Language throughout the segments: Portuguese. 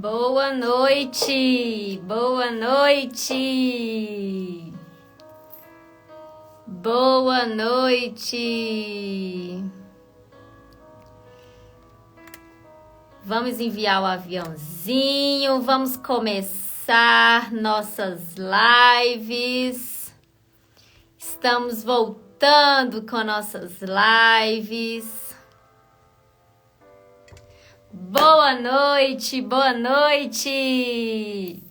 Boa noite! Boa noite! Boa noite! Vamos enviar o aviãozinho, vamos começar nossas lives. Estamos voltando com nossas lives. Boa noite, boa noite!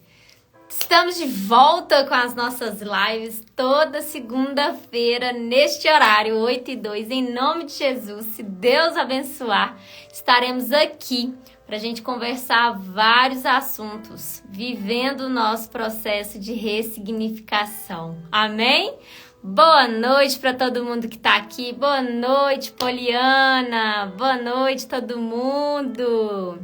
Estamos de volta com as nossas lives toda segunda-feira, neste horário, 8h02, em nome de Jesus. Se Deus abençoar, estaremos aqui para a gente conversar vários assuntos, vivendo o nosso processo de ressignificação. Amém? Boa noite para todo mundo que está aqui. Boa noite, Poliana. Boa noite, todo mundo.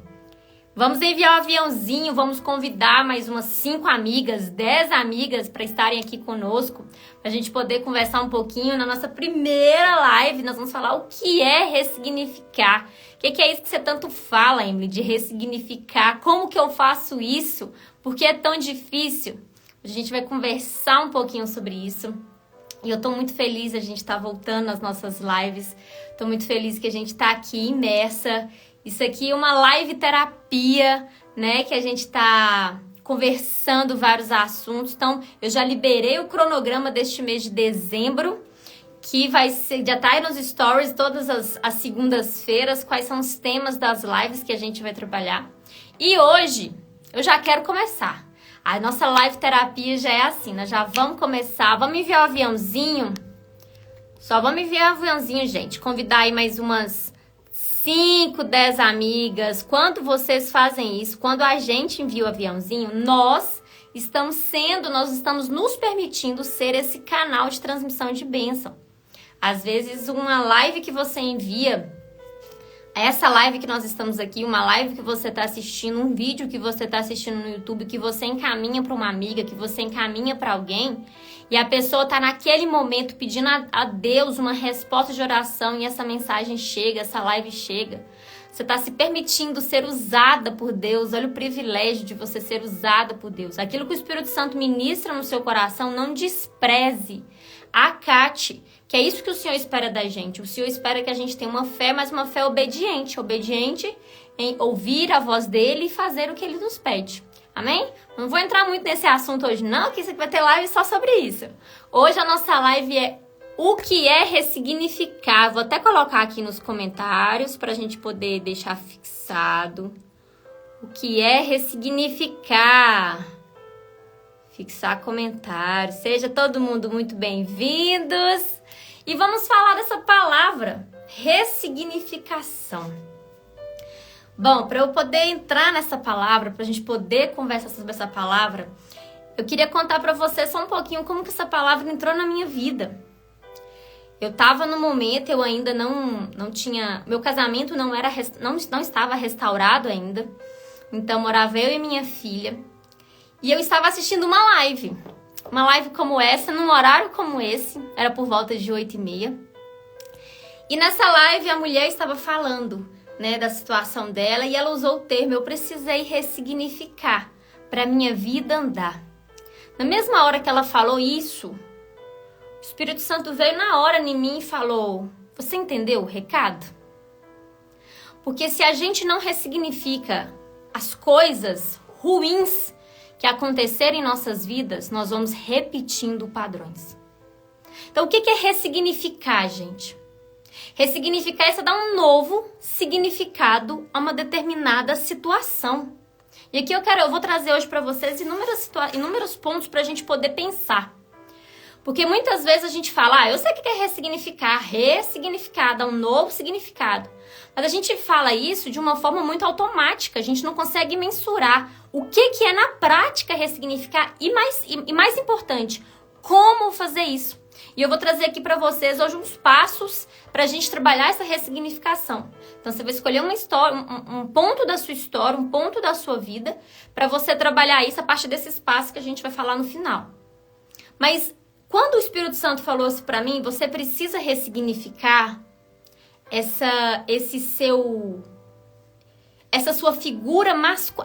Vamos enviar o aviãozinho, vamos convidar mais umas 5 amigas, 10 amigas para estarem aqui conosco, para a gente poder conversar um pouquinho. Na nossa primeira live, nós vamos falar o que é ressignificar. O que é isso que você tanto fala, Emily, de ressignificar? Como que eu faço isso? Por que é tão difícil? A gente vai conversar um pouquinho sobre isso. E eu tô muito feliz, a gente tá voltando às nossas lives. Tô muito feliz que a gente tá aqui imersa. Isso aqui é uma live terapia, né? Que a gente tá conversando vários assuntos. Então, eu já liberei o cronograma deste mês de dezembro, que vai ser, já tá aí nos stories todas as segundas-feiras, quais são os temas das lives que a gente vai trabalhar. E hoje, eu já quero começar. A nossa live terapia já é assim, nós já vamos começar. Vamos enviar o aviãozinho? Só vamos enviar o aviãozinho, gente. Convidar aí mais umas 5, 10 amigas. Quando vocês fazem isso, quando a gente envia o aviãozinho, nós estamos nos permitindo ser esse canal de transmissão de bênção. Às vezes, uma live que você envia, essa live que nós estamos aqui, uma live que você está assistindo, um vídeo que você está assistindo no YouTube, que você encaminha para uma amiga, que você encaminha para alguém, e a pessoa está naquele momento pedindo a Deus uma resposta de oração, e essa mensagem chega, essa live chega. Você está se permitindo ser usada por Deus. Olha o privilégio de você ser usada por Deus. Aquilo que o Espírito Santo ministra no seu coração, não despreze. Acate, que é isso que o Senhor espera da gente. O Senhor espera que a gente tenha uma fé, mas uma fé obediente. Obediente em ouvir a voz dele e fazer o que ele nos pede. Amém? Não vou entrar muito nesse assunto hoje não, que você vai ter live só sobre isso. Hoje a nossa live é o que é ressignificar. Vou até colocar aqui nos comentários para a gente poder deixar fixado. O que é ressignificar? Fixar comentários. Seja todo mundo muito bem-vindos. E vamos falar dessa palavra, ressignificação. Bom, para eu poder entrar nessa palavra, para a gente poder conversar sobre essa palavra, eu queria contar para vocês só um pouquinho como que essa palavra entrou na minha vida. Eu estava no momento, eu ainda não tinha... Meu casamento não estava restaurado ainda. Então, morava eu e minha filha. E eu estava assistindo uma live como essa, num horário como esse, era por volta de 8h30. E nessa live a mulher estava falando, né, da situação dela, e ela usou o termo, eu precisei ressignificar para minha vida andar. Na mesma hora que ela falou isso, o Espírito Santo veio na hora em mim e falou, você entendeu o recado? Porque se a gente não ressignifica as coisas ruins que acontecerem em nossas vidas, nós vamos repetindo padrões. Então, o que é ressignificar, gente? Ressignificar é você dar um novo significado a uma determinada situação. E aqui eu vou trazer hoje para vocês inúmeros pontos para a gente poder pensar. Porque muitas vezes a gente fala, eu sei o que é ressignificar, dar um novo significado. Mas a gente fala isso de uma forma muito automática, a gente não consegue mensurar o que é na prática ressignificar e mais importante, como fazer isso. E eu vou trazer aqui para vocês hoje uns passos para a gente trabalhar essa ressignificação. Então você vai escolher uma história, um ponto da sua história, um ponto da sua vida, para você trabalhar isso a partir desses passos que a gente vai falar no final. Mas quando o Espírito Santo falou isso para mim, você precisa ressignificar essa sua figura,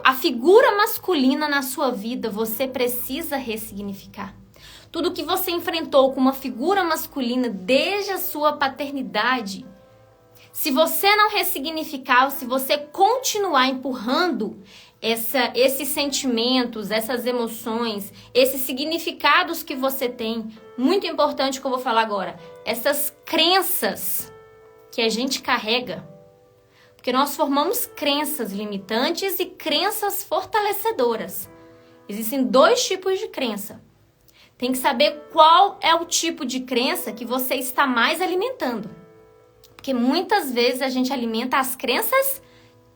a figura masculina na sua vida, você precisa ressignificar. Tudo que você enfrentou com uma figura masculina desde a sua paternidade, se você não ressignificar, se você continuar empurrando esses sentimentos, essas emoções, esses significados que você tem, muito importante que eu vou falar agora, essas crenças que a gente carrega, porque nós formamos crenças limitantes e crenças fortalecedoras. Existem 2 tipos de crença. Tem que saber qual é o tipo de crença que você está mais alimentando. Porque muitas vezes a gente alimenta as crenças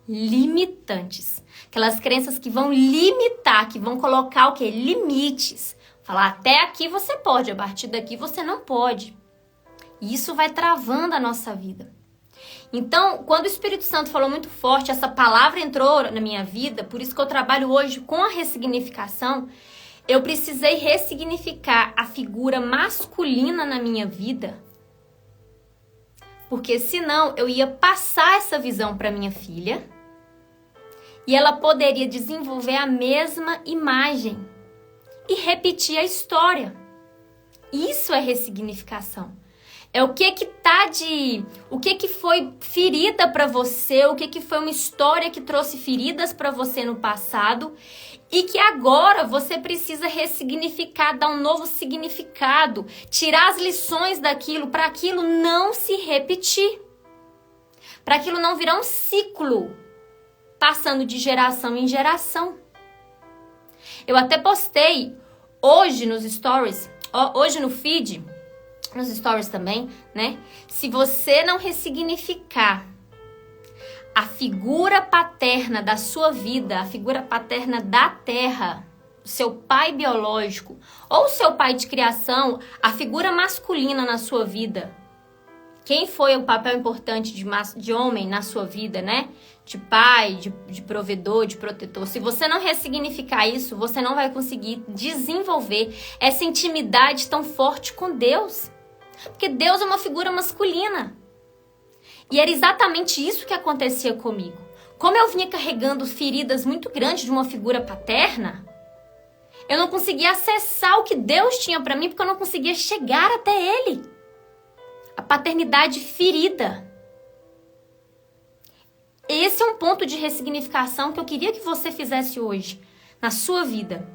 limitantes. Aquelas crenças que vão limitar, que vão colocar o quê? Limites. Falar, até aqui você pode, a partir daqui você não pode. E isso vai travando a nossa vida. Então, quando o Espírito Santo falou muito forte, essa palavra entrou na minha vida, por isso que eu trabalho hoje com a ressignificação, eu precisei ressignificar a figura masculina na minha vida, porque senão eu ia passar essa visão para minha filha e ela poderia desenvolver a mesma imagem e repetir a história. Isso é ressignificação. É o que foi ferida para você, o que foi uma história que trouxe feridas para você no passado e que agora você precisa ressignificar, dar um novo significado, tirar as lições daquilo para aquilo não se repetir, para aquilo não virar um ciclo passando de geração em geração. Eu até postei hoje nos stories, hoje no feed, nos stories também, né? Se você não ressignificar a figura paterna da sua vida, a figura paterna da terra, o seu pai biológico ou o seu pai de criação, a figura masculina na sua vida, quem foi o papel importante de homem na sua vida, né? De pai, de provedor, de protetor. Se você não ressignificar isso, você não vai conseguir desenvolver essa intimidade tão forte com Deus. Porque Deus é uma figura masculina. E era exatamente isso que acontecia comigo. Como eu vinha carregando feridas muito grandes de uma figura paterna, eu não conseguia acessar o que Deus tinha para mim, porque eu não conseguia chegar até Ele. A paternidade ferida. Esse é um ponto de ressignificação que eu queria que você fizesse hoje, na sua vida.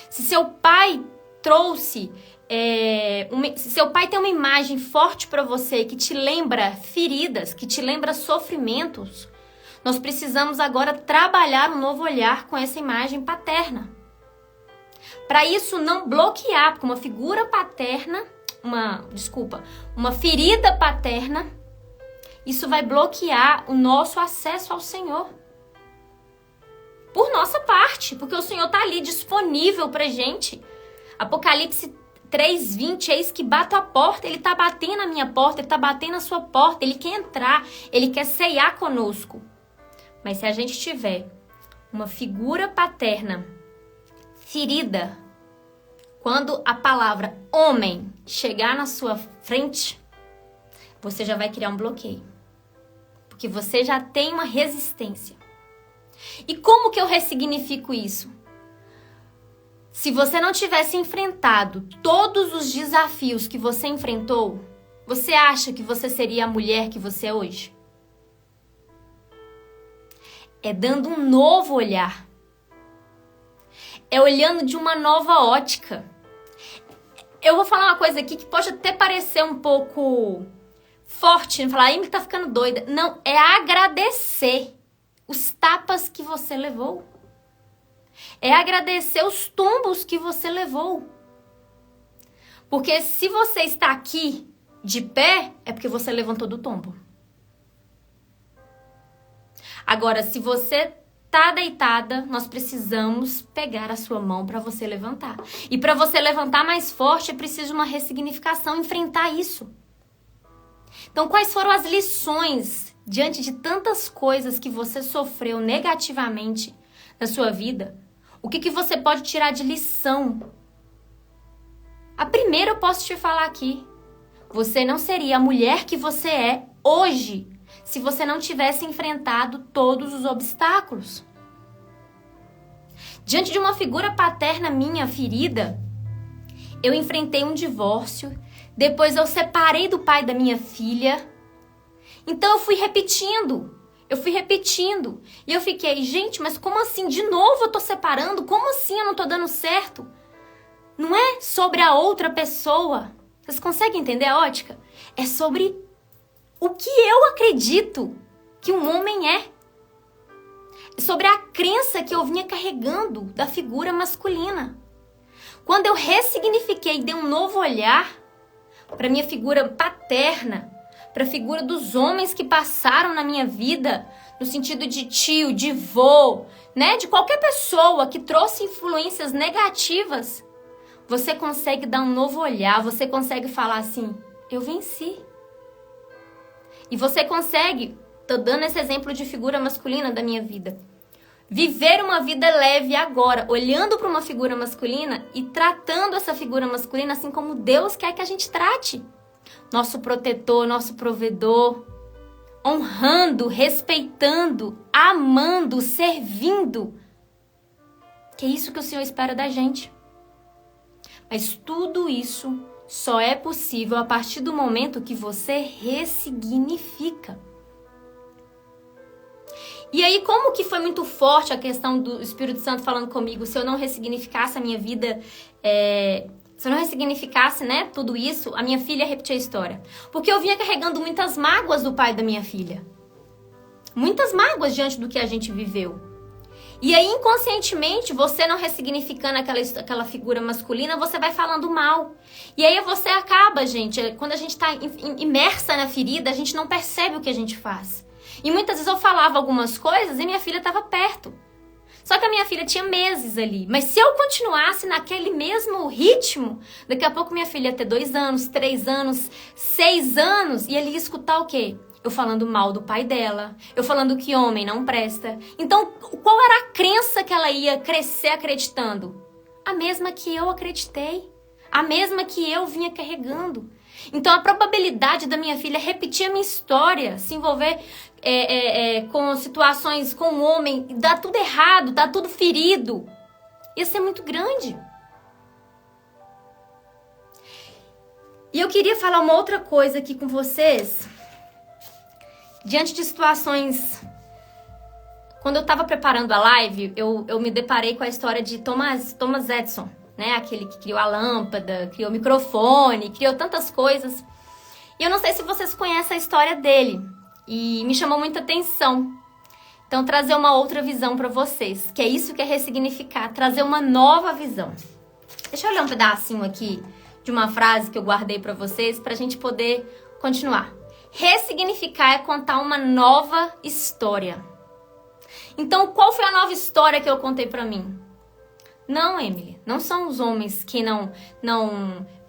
Se seu pai trouxe... se seu pai tem uma imagem forte para você que te lembra feridas, que te lembra sofrimentos, nós precisamos agora trabalhar um novo olhar com essa imagem paterna. Para isso não bloquear, porque uma figura paterna, uma ferida paterna, isso vai bloquear o nosso acesso ao Senhor. Por nossa parte, porque o Senhor está ali disponível pra gente. Apocalipse 3:20, eis que bato a porta, Ele está batendo na minha porta, Ele está batendo na sua porta, Ele quer entrar, Ele quer ceiar conosco. Mas se a gente tiver uma figura paterna ferida, quando a palavra homem chegar na sua frente, você já vai criar um bloqueio. Porque você já tem uma resistência. E como que eu ressignifico isso? Se você não tivesse enfrentado todos os desafios que você enfrentou, você acha que você seria a mulher que você é hoje? É dando um novo olhar. É olhando de uma nova ótica. Eu vou falar uma coisa aqui que pode até parecer um pouco forte, falar, ele tá ficando doida. Não, é agradecer os tapas que você levou. É agradecer os tombos que você levou. Porque se você está aqui de pé, é porque você levantou do tombo. Agora, se você tá deitada, nós precisamos pegar a sua mão para você levantar. E para você levantar mais forte, é preciso uma ressignificação, enfrentar isso. Então, quais foram as lições diante de tantas coisas que você sofreu negativamente na sua vida? O que você pode tirar de lição? A primeira eu posso te falar aqui. Você não seria a mulher que você é hoje se você não tivesse enfrentado todos os obstáculos. Diante de uma figura paterna minha ferida, eu enfrentei um divórcio, depois eu separei do pai da minha filha. Então eu fui repetindo. E eu fiquei, gente, mas como assim? De novo eu tô separando? Como assim eu não tô dando certo? Não é sobre a outra pessoa. Vocês conseguem entender a ótica? É sobre o que eu acredito que um homem é. Sobre a crença que eu vinha carregando da figura masculina. Quando eu ressignifiquei e dei um novo olhar para minha figura paterna, para a figura dos homens que passaram na minha vida, no sentido de tio, de vô, né? De qualquer pessoa que trouxe influências negativas, você consegue dar um novo olhar, você consegue falar assim, eu venci. E você consegue, tô dando esse exemplo de figura masculina da minha vida, viver uma vida leve agora, olhando para uma figura masculina e tratando essa figura masculina assim como Deus quer que a gente trate. Nosso protetor, nosso provedor, honrando, respeitando, amando, servindo. Que é isso que o Senhor espera da gente. Mas tudo isso só é possível a partir do momento que você ressignifica. E aí, como que foi muito forte a questão do Espírito Santo falando comigo, se eu não ressignificasse a minha vida, se eu não ressignificasse, né, tudo isso, a minha filha repetia a história. Porque eu vinha carregando muitas mágoas do pai da minha filha. Muitas mágoas diante do que a gente viveu. E aí, inconscientemente, você não ressignificando aquela figura masculina, você vai falando mal. E aí você acaba, gente, quando a gente está imersa na ferida, a gente não percebe o que a gente faz. E muitas vezes eu falava algumas coisas e minha filha estava perto. Só que a minha filha tinha meses ali. Mas se eu continuasse naquele mesmo ritmo, daqui a pouco minha filha ia ter 2 anos, 3 anos, 6 anos, e ele ia escutar o quê? Eu falando mal do pai dela, eu falando que homem não presta. Então, qual era a crença que ela ia crescer acreditando? A mesma que eu acreditei. A mesma que eu vinha carregando. Então, a probabilidade da minha filha repetir a minha história, se envolver com situações com o homem, dar tudo errado, dar tudo ferido, ia ser muito grande. E eu queria falar uma outra coisa aqui com vocês. Diante de situações... Quando eu estava preparando a live, eu me deparei com a história de Thomas Edison, né? Aquele que criou a lâmpada, criou o microfone, criou tantas coisas. E eu não sei se vocês conhecem a história dele. E me chamou muita atenção. Então, trazer uma outra visão para vocês. Que é isso que é ressignificar. Trazer uma nova visão. Deixa eu ler um pedacinho aqui de uma frase que eu guardei para vocês, para a gente poder continuar. Ressignificar é contar uma nova história. Então, qual foi a nova história que eu contei para mim? Não, Emily, não são os homens que não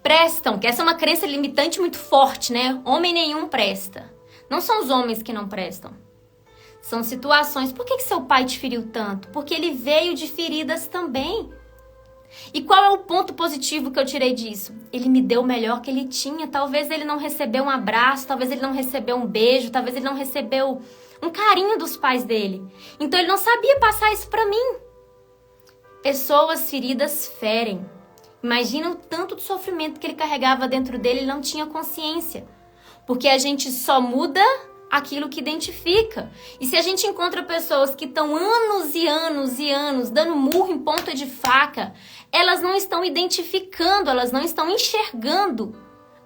prestam, que essa é uma crença limitante muito forte, né? Homem nenhum presta. Não são os homens que não prestam. São situações. Por que seu pai te feriu tanto? Porque ele veio de feridas também. E qual é o ponto positivo que eu tirei disso? Ele me deu o melhor que ele tinha. Talvez ele não recebeu um abraço, talvez ele não recebeu um beijo, talvez ele não recebeu um carinho dos pais dele. Então ele não sabia passar isso pra mim. Pessoas feridas ferem. Imagina o tanto de sofrimento que ele carregava dentro dele, ele não tinha consciência. Porque a gente só muda aquilo que identifica. E se a gente encontra pessoas que estão anos e anos e anos dando murro em ponta de faca, elas não estão identificando, elas não estão enxergando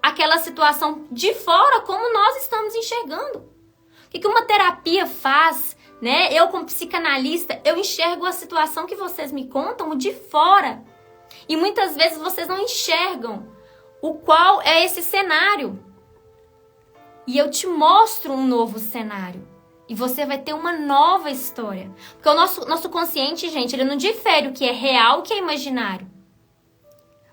aquela situação de fora como nós estamos enxergando. O que uma terapia faz, né? Eu, como psicanalista, eu enxergo a situação que vocês me contam de fora. E muitas vezes vocês não enxergam o qual é esse cenário. E eu te mostro um novo cenário. E você vai ter uma nova história. Porque o nosso consciente, gente, ele não difere o que é real e o que é imaginário.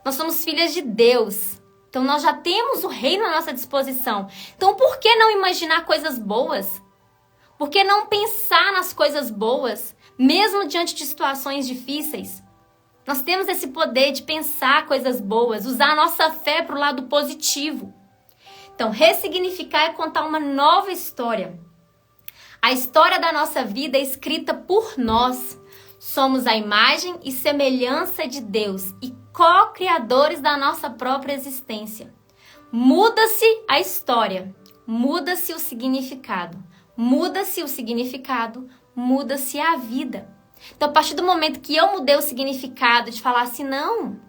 Nós somos filhas de Deus. Então nós já temos o reino à nossa disposição. Então por que não imaginar coisas boas? Por que não pensar nas coisas boas, mesmo diante de situações difíceis? Nós temos esse poder de pensar coisas boas, usar a nossa fé para o lado positivo. Então, ressignificar é contar uma nova história. A história da nossa vida é escrita por nós. Somos a imagem e semelhança de Deus e co-criadores da nossa própria existência. Muda-se a história, muda-se o significado. Muda-se o significado, muda-se a vida. Então, a partir do momento que eu mudei o significado de falar assim, não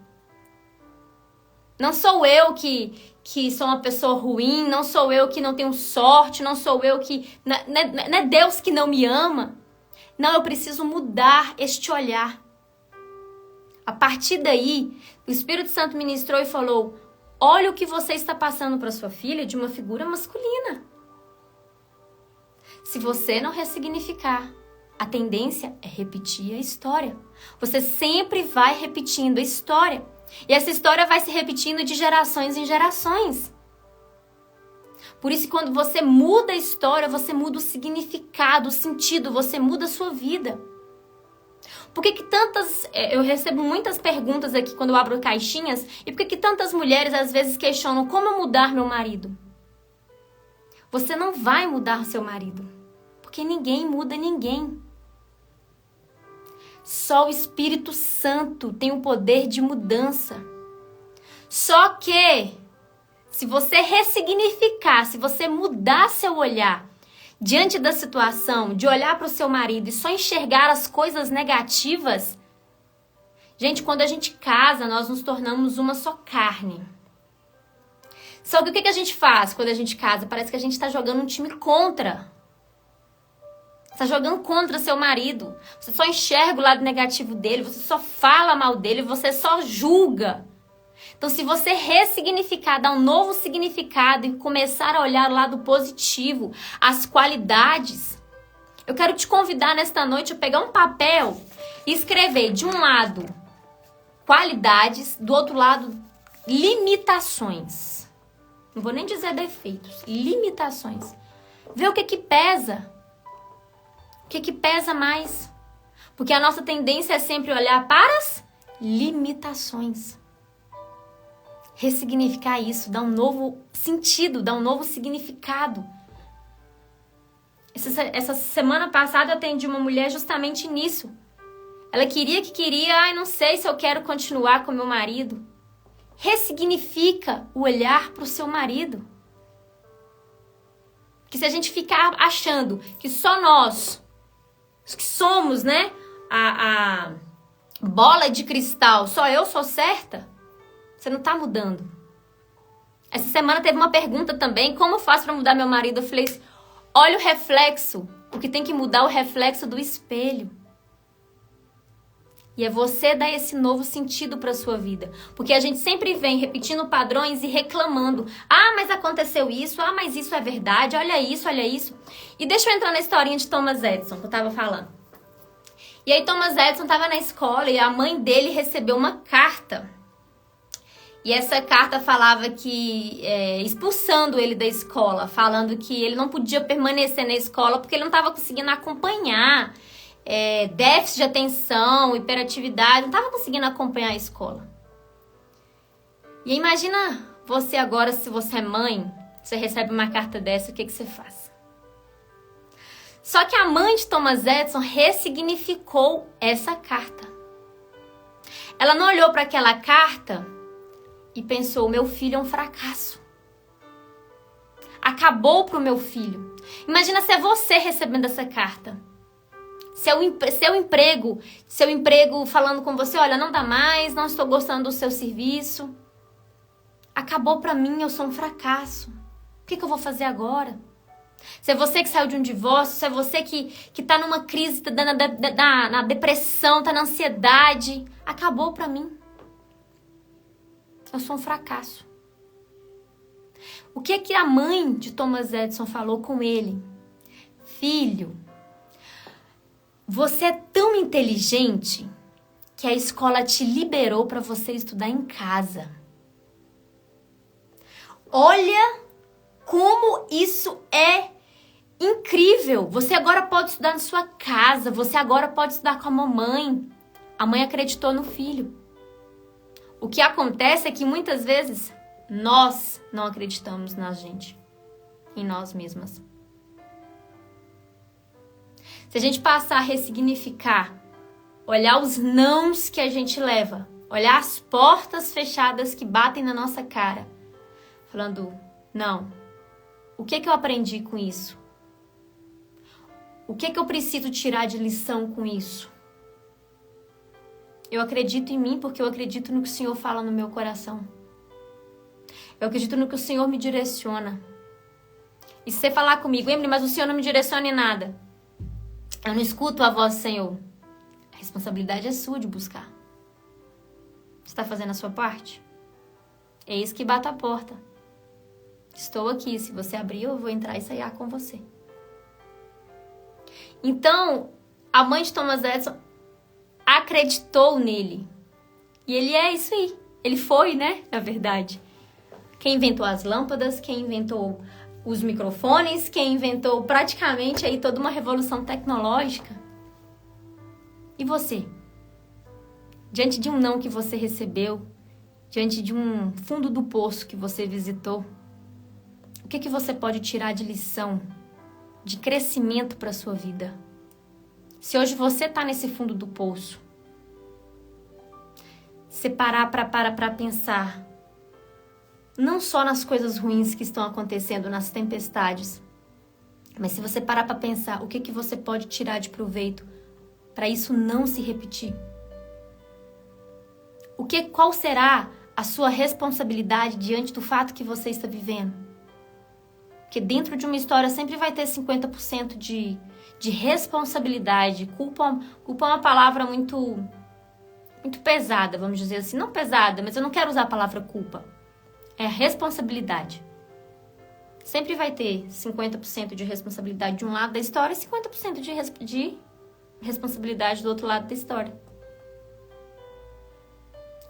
sou eu que sou uma pessoa ruim, não sou eu que não tenho sorte, não sou eu que... Não é Deus que não me ama. Não, eu preciso mudar este olhar. A partir daí, o Espírito Santo ministrou e falou, olha o que você está passando para sua filha de uma figura masculina. Se você não ressignificar, a tendência é repetir a história. Você sempre vai repetindo a história. E essa história vai se repetindo de gerações em gerações. Por isso, quando você muda a história, você muda o significado, o sentido, você muda a sua vida. Por que eu recebo muitas perguntas aqui quando eu abro caixinhas, e por que tantas mulheres às vezes questionam como eu mudar meu marido? Você não vai mudar seu marido, porque ninguém muda ninguém. Só o Espírito Santo tem o poder de mudança. Só que, se você ressignificar, se você mudar seu olhar diante da situação, de olhar para o seu marido e só enxergar as coisas negativas, gente, quando a gente casa, nós nos tornamos uma só carne. Só que o que a gente faz quando a gente casa? Parece que a gente está jogando um time contra. Você está jogando contra seu marido. Você só enxerga o lado negativo dele, você só fala mal dele, você só julga. Então, se você ressignificar, dar um novo significado e começar a olhar o lado positivo, as qualidades, eu quero te convidar nesta noite a pegar um papel e escrever de um lado qualidades, do outro lado limitações. Não vou nem dizer defeitos, limitações. Ver o que pesa. O que pesa mais? Porque a nossa tendência é sempre olhar para as limitações. Ressignificar isso, dar um novo sentido, dar um novo significado. Essa semana passada eu atendi uma mulher justamente nisso. Ela queria, não sei se eu quero continuar com meu marido. Ressignifica o olhar para o seu marido. Que se a gente ficar achando que só nós, que somos, né, a bola de cristal, só eu sou certa, você não tá mudando. Essa semana teve uma pergunta também, como eu faço para mudar meu marido? Eu falei, olha o reflexo, porque tem que mudar o reflexo do espelho. E é você dar esse novo sentido para sua vida. Porque a gente sempre vem repetindo padrões e reclamando. Ah, mas aconteceu isso. Ah, mas isso é verdade. Olha isso, olha isso. E deixa eu entrar na historinha de Thomas Edison, que eu tava falando. E aí Thomas Edison tava na escola e a mãe dele recebeu uma carta. E essa carta falava que, expulsando ele da escola, falando que ele não podia permanecer na escola porque ele não estava conseguindo acompanhar, déficit de atenção, hiperatividade, não estava conseguindo acompanhar a escola. E imagina você agora, se você é mãe, você recebe uma carta dessa, o que você faz? Só que a mãe de Thomas Edison ressignificou essa carta. Ela não olhou para aquela carta e pensou, meu filho é um fracasso. Acabou pro meu filho. Imagina se é você recebendo essa carta. Seu emprego falando com você, olha, não dá mais, não estou gostando do seu serviço. Acabou pra mim, eu sou um fracasso. O que eu vou fazer agora? Se é você que saiu de um divórcio, se é você que tá numa crise, tá na depressão, tá na ansiedade, acabou pra mim. Eu sou um fracasso. O que a mãe de Thomas Edison falou com ele? Filho, você é tão inteligente que a escola te liberou para você estudar em casa. Olha como isso é incrível. Você agora pode estudar na sua casa, você agora pode estudar com a mamãe. A mãe acreditou no filho. O que acontece é que muitas vezes nós não acreditamos na gente, em nós mesmas. Se a gente passar a ressignificar, olhar os nãos que a gente leva, olhar as portas fechadas que batem na nossa cara, falando, não, o que eu aprendi com isso? O que eu preciso tirar de lição com isso? Eu acredito em mim porque eu acredito no que o Senhor fala no meu coração. Eu acredito no que o Senhor me direciona. E se você falar comigo, Emily, mas o Senhor não me direciona em nada. Eu não escuto a voz do Senhor. A responsabilidade é sua de buscar. Você está fazendo a sua parte? Eis que bato a porta. Estou aqui. Se você abrir, eu vou entrar e sair com você. Então, a mãe de Thomas Edison acreditou nele. E ele é isso aí. Ele foi, né? Na verdade. Quem inventou as lâmpadas, quem inventou os microfones, quem inventou praticamente aí toda uma revolução tecnológica. E você? Diante de um não que você recebeu, diante de um fundo do poço que você visitou, o que você pode tirar de lição, de crescimento para a sua vida? Se hoje você está nesse fundo do poço, você parar para pensar, não só nas coisas ruins que estão acontecendo, nas tempestades, mas se você parar para pensar, o que você pode tirar de proveito para isso não se repetir? Qual será a sua responsabilidade diante do fato que você está vivendo? Porque dentro de uma história sempre vai ter 50% de responsabilidade. Culpa é uma palavra muito pesada, vamos dizer assim. Não pesada, mas eu não quero usar a palavra culpa. É a responsabilidade. Sempre vai ter 50% de responsabilidade de um lado da história e 50% de responsabilidade do outro lado da história.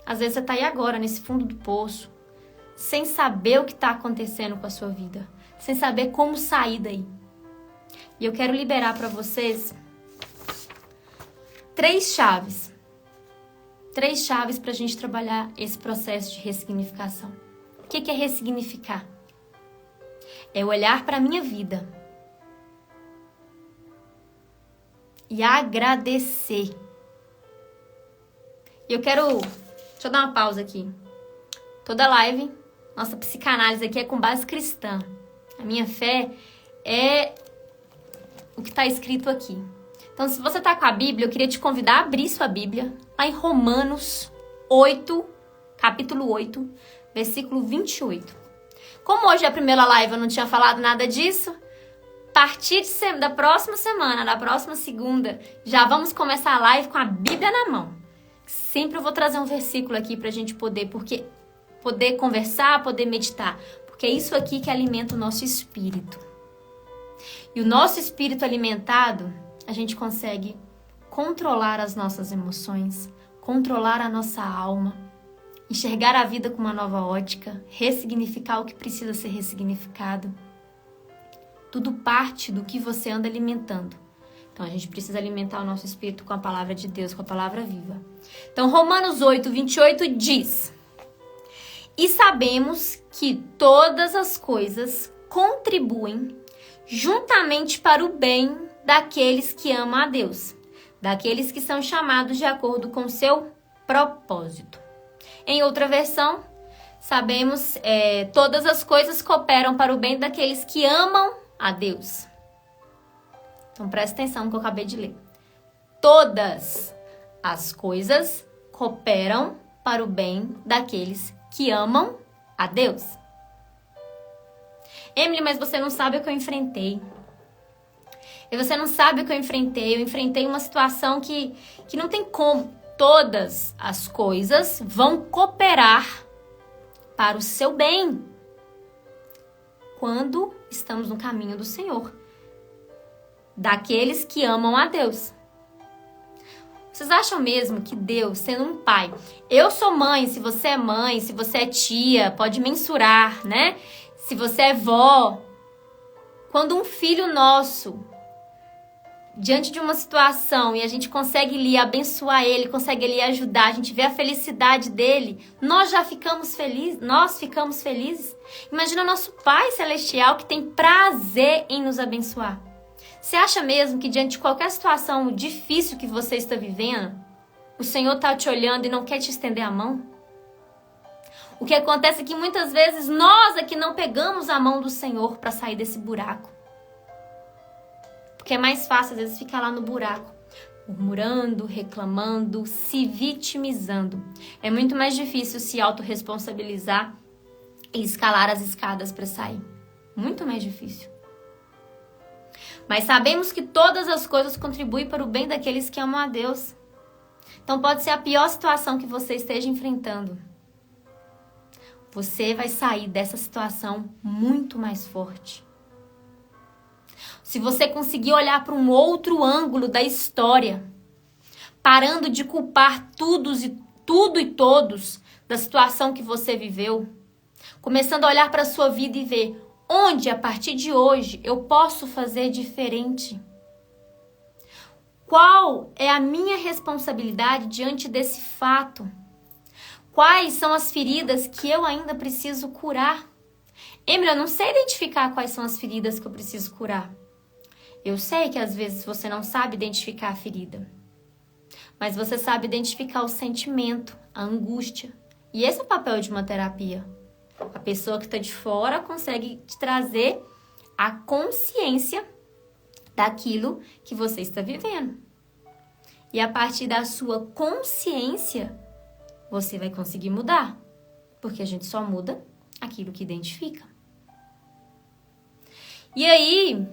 Às vezes você está aí agora, nesse fundo do poço, sem saber o que está acontecendo com a sua vida, sem saber como sair daí. E eu quero liberar para vocês 3 chaves. 3 chaves para a gente trabalhar esse processo de ressignificação. O que é ressignificar? É olhar para a minha vida e agradecer. E eu quero... Deixa eu dar uma pausa aqui. Toda live, nossa psicanálise aqui é com base cristã. A minha fé é o que está escrito aqui. Então, se você está com a Bíblia, eu queria te convidar a abrir sua Bíblia lá em Romanos 8, capítulo 8, versículo 28. Como hoje é a primeira live, eu não tinha falado nada disso, a partir da próxima semana, da próxima segunda, já vamos começar a live com a Bíblia na mão. Sempre eu vou trazer um versículo aqui pra gente poder conversar, poder meditar. Porque é isso aqui que alimenta o nosso espírito. E o nosso espírito alimentado, a gente consegue controlar as nossas emoções, controlar a nossa alma, enxergar a vida com uma nova ótica, ressignificar o que precisa ser ressignificado. Tudo parte do que você anda alimentando. Então, a gente precisa alimentar o nosso espírito com a palavra de Deus, com a palavra viva. Então, Romanos 8, 28 diz: E sabemos que todas as coisas contribuem juntamente para o bem daqueles que amam a Deus, daqueles que são chamados de acordo com seu propósito. Em outra versão, sabemos todas as coisas cooperam para o bem daqueles que amam a Deus. Então, presta atenção no que eu acabei de ler. Todas as coisas cooperam para o bem daqueles que amam a Deus. Emily, mas você não sabe o que eu enfrentei. E você não sabe o que eu enfrentei. Eu enfrentei uma situação que não tem como. Todas as coisas vão cooperar para o seu bem quando estamos no caminho do Senhor. Daqueles que amam a Deus. Vocês acham mesmo que Deus, sendo um pai... Eu sou mãe, se você é mãe, se você é tia, pode mensurar, né? Se você é vó. Quando um filho nosso, diante de uma situação, e a gente consegue ali abençoar ele, consegue ali ajudar, a gente vê a felicidade dele, nós ficamos felizes. Imagina nosso Pai Celestial que tem prazer em nos abençoar. Você acha mesmo que diante de qualquer situação difícil que você está vivendo, o Senhor está te olhando e não quer te estender a mão? O que acontece é que muitas vezes nós aqui não pegamos a mão do Senhor para sair desse buraco. Porque é mais fácil às vezes ficar lá no buraco, murmurando, reclamando, se vitimizando. É muito mais difícil se autorresponsabilizar e escalar as escadas para sair. Muito mais difícil. Mas sabemos que todas as coisas contribuem para o bem daqueles que amam a Deus. Então pode ser a pior situação que você esteja enfrentando. Você vai sair dessa situação muito mais forte. Se você conseguir olhar para um outro ângulo da história, parando de culpar tudo e todos da situação que você viveu, começando a olhar para a sua vida e ver onde, a partir de hoje, eu posso fazer diferente. Qual é a minha responsabilidade diante desse fato? Quais são as feridas que eu ainda preciso curar? Emily, eu não sei identificar quais são as feridas que eu preciso curar. Eu sei que às vezes você não sabe identificar a ferida, mas você sabe identificar o sentimento, a angústia. E esse é o papel de uma terapia. A pessoa que está de fora consegue te trazer a consciência daquilo que você está vivendo. E a partir da sua consciência, você vai conseguir mudar. Porque a gente só muda aquilo que identifica. E aí,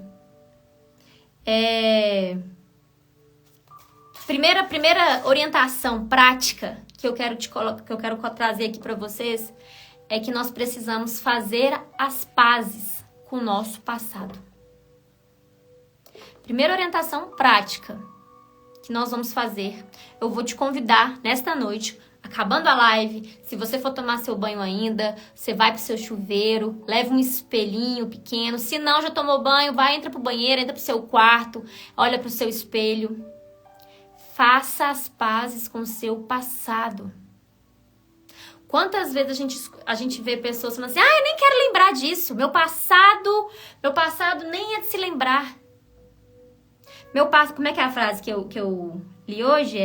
primeira orientação prática que eu quero trazer aqui para vocês é que nós precisamos fazer as pazes com o nosso passado. Primeira orientação prática que nós vamos fazer, eu vou te convidar nesta noite, acabando a live, se você for tomar seu banho ainda, você vai pro seu chuveiro, leva um espelhinho pequeno, se não já tomou banho, entra pro banheiro, entra pro seu quarto, olha pro seu espelho. Faça as pazes com o seu passado. Quantas vezes a gente vê pessoas falando assim, eu nem quero lembrar disso, meu passado nem é de se lembrar. Como é que é a frase que eu li hoje?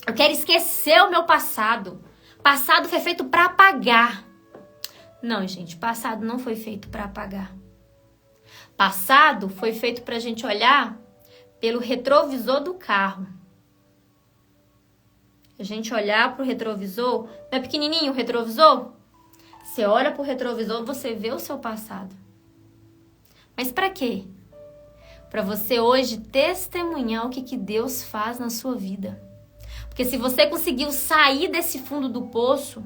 Eu quero esquecer o meu passado. Passado foi feito para apagar. Não, gente, passado não foi feito para apagar. Passado foi feito pra gente olhar pelo retrovisor do carro. A gente olhar pro retrovisor, não é pequenininho o retrovisor? Você olha pro retrovisor, você vê o seu passado. Mas para quê? Para você hoje testemunhar o que Deus faz na sua vida. Porque se você conseguiu sair desse fundo do poço,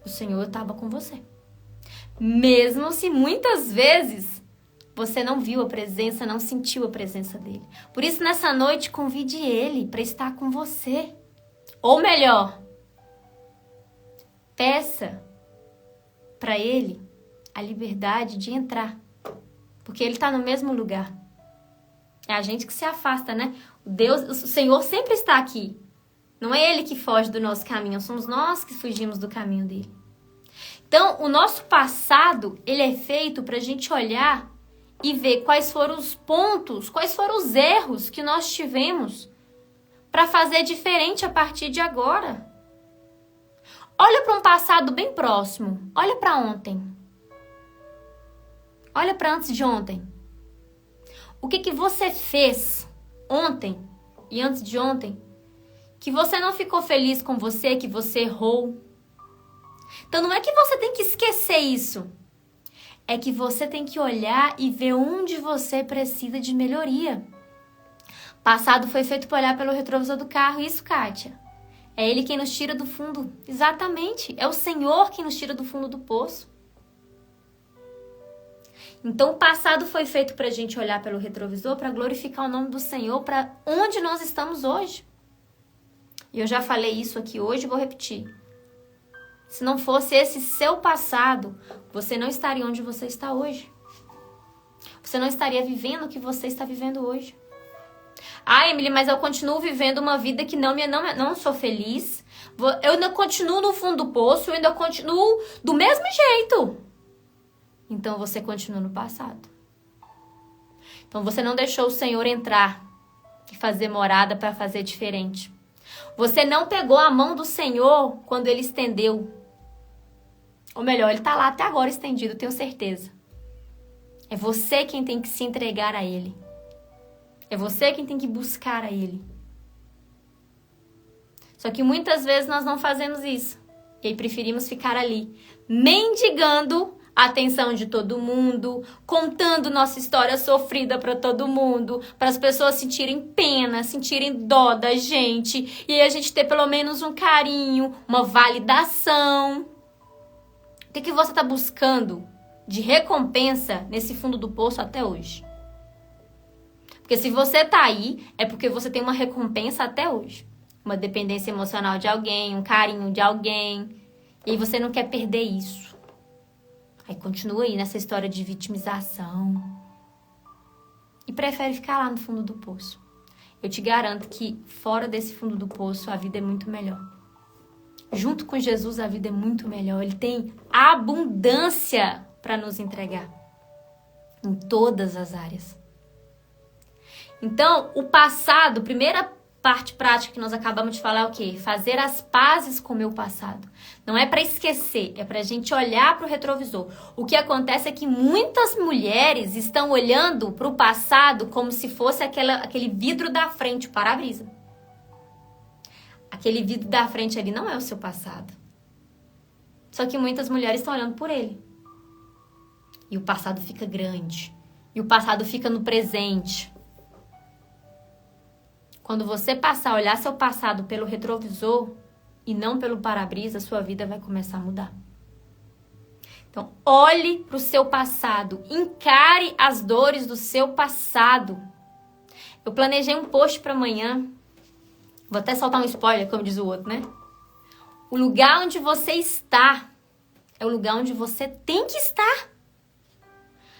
o Senhor estava com você. Mesmo se muitas vezes você não viu a presença, não sentiu a presença dele. Por isso, nessa noite, convide ele para estar com você. Ou melhor, peça para ele a liberdade de entrar. Porque ele está no mesmo lugar. É a gente que se afasta, né? O Senhor sempre está aqui. Não é ele que foge do nosso caminho, somos nós que fugimos do caminho dele. Então, o nosso passado, ele é feito para a gente olhar e ver quais foram os pontos, quais foram os erros que nós tivemos para fazer diferente a partir de agora. Olha para um passado bem próximo, olha para ontem. Olha para antes de ontem. O que você fez ontem e antes de ontem que você não ficou feliz com você, que você errou? Então não é que você tem que esquecer isso. É que você tem que olhar e ver onde você precisa de melhoria. Passado foi feito para olhar pelo retrovisor do carro. Isso, Kátia. É ele quem nos tira do fundo. Exatamente. É o Senhor quem nos tira do fundo do poço. Então, o passado foi feito para a gente olhar pelo retrovisor, para glorificar o nome do Senhor, para onde nós estamos hoje. E eu já falei isso aqui hoje e vou repetir. Se não fosse esse seu passado, você não estaria onde você está hoje. Você não estaria vivendo o que você está vivendo hoje. Emily, mas eu continuo vivendo uma vida que não sou feliz. Eu ainda continuo no fundo do poço, eu ainda continuo do mesmo jeito. Então você continua no passado. Então você não deixou o Senhor entrar e fazer morada para fazer diferente. Você não pegou a mão do Senhor quando Ele estendeu. Ou melhor, Ele está lá até agora estendido, tenho certeza. É você quem tem que se entregar a Ele. É você quem tem que buscar a Ele. Só que muitas vezes nós não fazemos isso. E aí preferimos ficar ali, mendigando a atenção de todo mundo, contando nossa história sofrida para todo mundo, para as pessoas sentirem pena, sentirem dó da gente, e aí a gente ter pelo menos um carinho, uma validação. O que você está buscando de recompensa nesse fundo do poço até hoje? Porque se você tá aí, é porque você tem uma recompensa até hoje. Uma dependência emocional de alguém, um carinho de alguém. E aí você não quer perder isso. Aí continua aí nessa história de vitimização. E prefere ficar lá no fundo do poço. Eu te garanto que fora desse fundo do poço a vida é muito melhor. Junto com Jesus a vida é muito melhor. Ele tem abundância para nos entregar. Em todas as áreas. Então, o passado, primeira parte prática que nós acabamos de falar é o quê? Fazer as pazes com o meu passado. Não é para esquecer, é para a gente olhar para o retrovisor. O que acontece é que muitas mulheres estão olhando para o passado como se fosse aquele vidro da frente, o para-brisa. Aquele vidro da frente ali não é o seu passado. Só que muitas mulheres estão olhando por ele. E o passado fica grande. E o passado fica no presente. Quando você passar a olhar seu passado pelo retrovisor e não pelo para-brisa, sua vida vai começar a mudar. Então, olhe para o seu passado. Encare as dores do seu passado. Eu planejei um post para amanhã. Vou até soltar um spoiler, como diz o outro, né? O lugar onde você está é o lugar onde você tem que estar.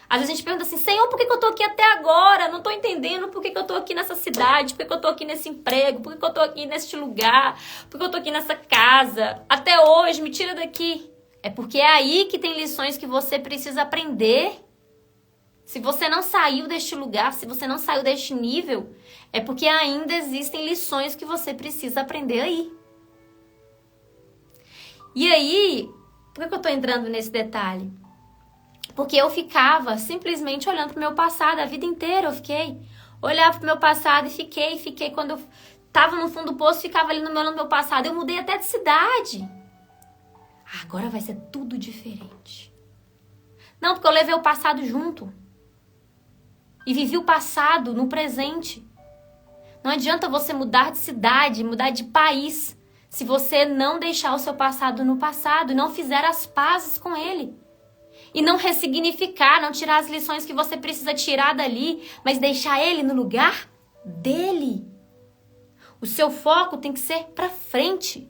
Às vezes a gente pergunta assim, Senhor, por que eu tô aqui até agora? Não tô entendendo por que eu tô aqui nessa cidade, por que eu tô aqui nesse emprego, por que eu tô aqui neste lugar, por que eu tô aqui nessa casa. Até hoje, me tira daqui. É porque é aí que tem lições que você precisa aprender. Se você não saiu deste lugar, se você não saiu deste nível, é porque ainda existem lições que você precisa aprender aí. E aí, por que eu tô entrando nesse detalhe? Porque eu ficava simplesmente olhando pro meu passado a vida inteira, olhava pro meu passado e fiquei. Quando eu tava no fundo do poço, ficava ali no meu passado. Eu mudei até de cidade. Agora vai ser tudo diferente. Não, porque eu levei o passado junto. E vivi o passado no presente. Não adianta você mudar de cidade, mudar de país, se você não deixar o seu passado no passado e não fizer as pazes com ele. E não ressignificar, não tirar as lições que você precisa tirar dali, mas deixar ele no lugar dele. O seu foco tem que ser para frente.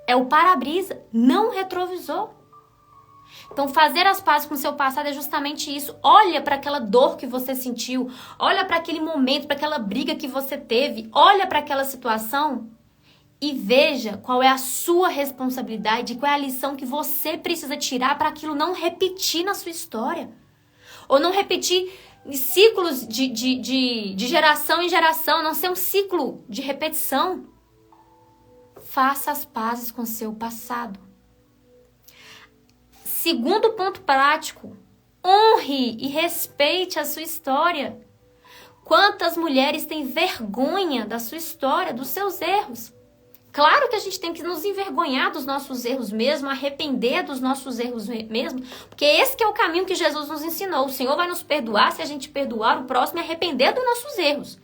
É o para-brisa, não o retrovisor. Então, fazer as pazes com o seu passado é justamente isso. Olha para aquela dor que você sentiu, olha para aquele momento, para aquela briga que você teve, olha para aquela situação e veja qual é a sua responsabilidade, qual é a lição que você precisa tirar para aquilo não repetir na sua história. Ou não repetir ciclos de geração em geração, não ser um ciclo de repetição. Faça as pazes com o seu passado. Segundo ponto prático, honre e respeite a sua história. Quantas mulheres têm vergonha da sua história, dos seus erros? Claro que a gente tem que nos envergonhar dos nossos erros mesmo, arrepender dos nossos erros mesmo, porque esse que é o caminho que Jesus nos ensinou. O Senhor vai nos perdoar se a gente perdoar o próximo e arrepender dos nossos erros.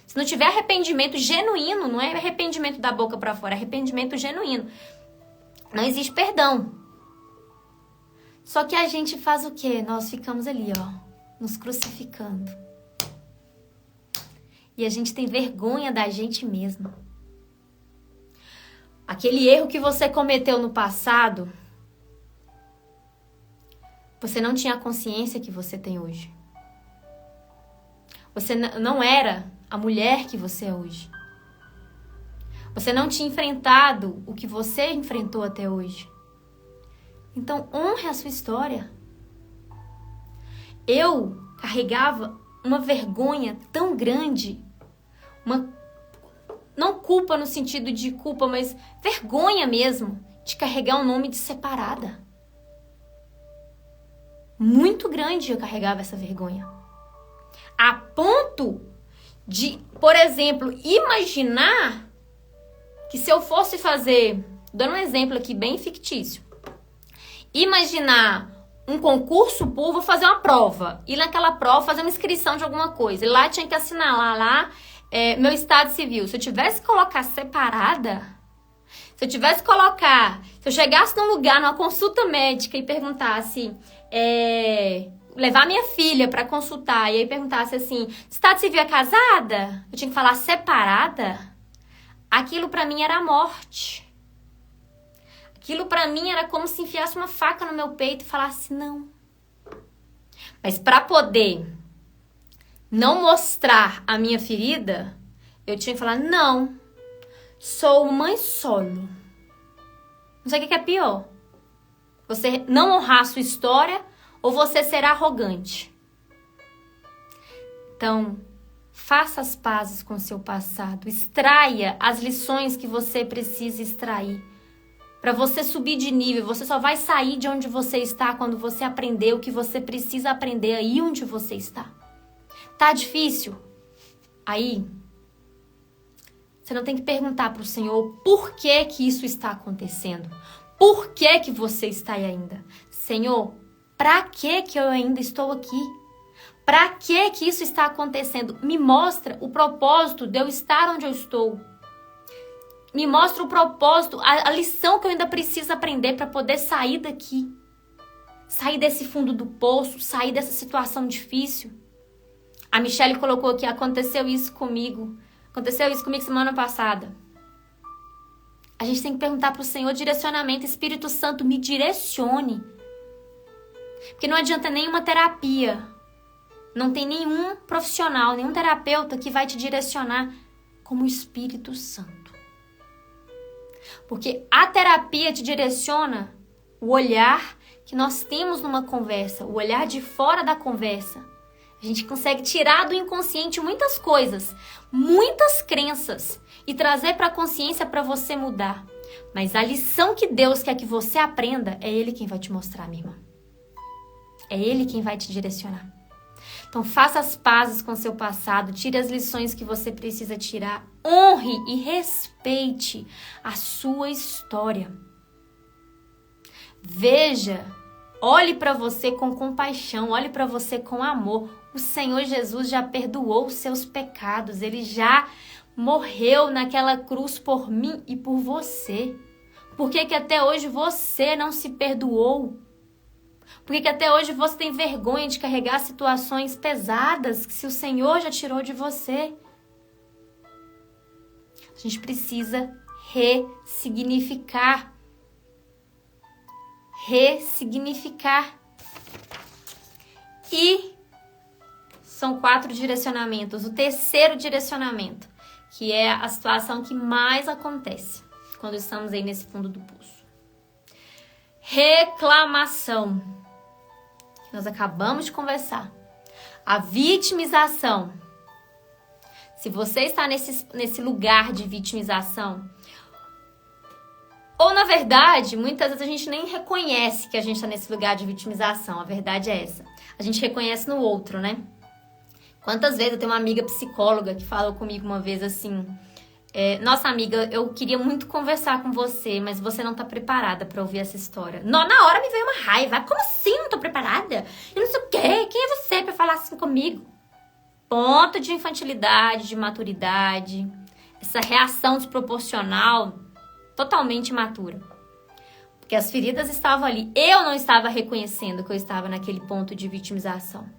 Se não tiver arrependimento genuíno, não é arrependimento da boca para fora, é arrependimento genuíno. Não existe perdão. Só que a gente faz o quê? Nós ficamos ali, nos crucificando. E a gente tem vergonha da gente mesma. Aquele erro que você cometeu no passado, você não tinha a consciência que você tem hoje. Você não era a mulher que você é hoje. Você não tinha enfrentado o que você enfrentou até hoje. Então, honre a sua história. Eu carregava uma vergonha tão grande, não culpa no sentido de culpa, mas vergonha mesmo, de carregar um nome de separada. Muito grande eu carregava essa vergonha. A ponto de, por exemplo, imaginar que se eu fosse fazer, dando um exemplo aqui bem fictício, imaginar um concurso público, vou fazer uma prova, e naquela prova fazer uma inscrição de alguma coisa, e lá tinha que assinalar lá meu estado civil. Se eu tivesse que colocar separada, se eu chegasse num lugar, numa consulta médica e perguntasse, levar minha filha para consultar, e aí perguntasse assim, estado civil é casada? Eu tinha que falar separada. Aquilo para mim era a morte. Aquilo para mim era como se enfiasse uma faca no meu peito e falasse não. Mas para poder não mostrar a minha ferida, eu tinha que falar não. Sou mãe solo. Não sei o que é pior. Você não honrar a sua história ou você ser arrogante. Então, faça as pazes com o seu passado. Extraia as lições que você precisa extrair. Para você subir de nível, você só vai sair de onde você está quando você aprender o que você precisa aprender aí onde você está. Tá difícil? Aí, você não tem que perguntar para o Senhor por que que isso está acontecendo. Por que que você está aí ainda? Senhor, para que que eu ainda estou aqui? Para que que isso está acontecendo? Me mostra o propósito de eu estar onde eu estou. Me mostra o propósito, a lição que eu ainda preciso aprender para poder sair daqui. Sair desse fundo do poço, sair dessa situação difícil. A Michelle colocou aqui, aconteceu isso comigo semana passada. A gente tem que perguntar para o Senhor direcionamento. Espírito Santo, me direcione. Porque não adianta nenhuma terapia. Não tem nenhum profissional, nenhum terapeuta que vai te direcionar como o Espírito Santo. Porque a terapia te direciona o olhar que nós temos numa conversa, o olhar de fora da conversa. A gente consegue tirar do inconsciente muitas coisas, muitas crenças e trazer para a consciência para você mudar. Mas a lição que Deus quer que você aprenda, é Ele quem vai te mostrar, minha irmã. É Ele quem vai te direcionar. Então faça as pazes com o seu passado, tire as lições que você precisa tirar, honre e respeite a sua história. Veja, olhe para você com compaixão, olhe para você com amor. O Senhor Jesus já perdoou os seus pecados, Ele já morreu naquela cruz por mim e por você. Por que que até hoje você não se perdoou? Por que que até hoje você tem vergonha de carregar situações pesadas que se o Senhor já tirou de você? A gente precisa ressignificar. E são 4 direcionamentos. O terceiro direcionamento, que é a situação que mais acontece quando estamos aí nesse fundo do poço. Reclamação. Nós acabamos de conversar. A vitimização. Se você está nesse lugar de vitimização, ou na verdade, muitas vezes a gente nem reconhece que a gente está nesse lugar de vitimização. A verdade é essa. A gente reconhece no outro, né? Quantas vezes eu tenho uma amiga psicóloga que falou comigo uma vez assim: nossa amiga, eu queria muito conversar com você, mas você não tá preparada pra ouvir essa história. Na hora me veio uma raiva. Como assim não tô preparada? Eu não sei o quê. Quem é você pra falar assim comigo? Ponto de infantilidade, de maturidade. Essa reação desproporcional, totalmente imatura. Porque as feridas estavam ali. Eu não estava reconhecendo que eu estava naquele ponto de vitimização.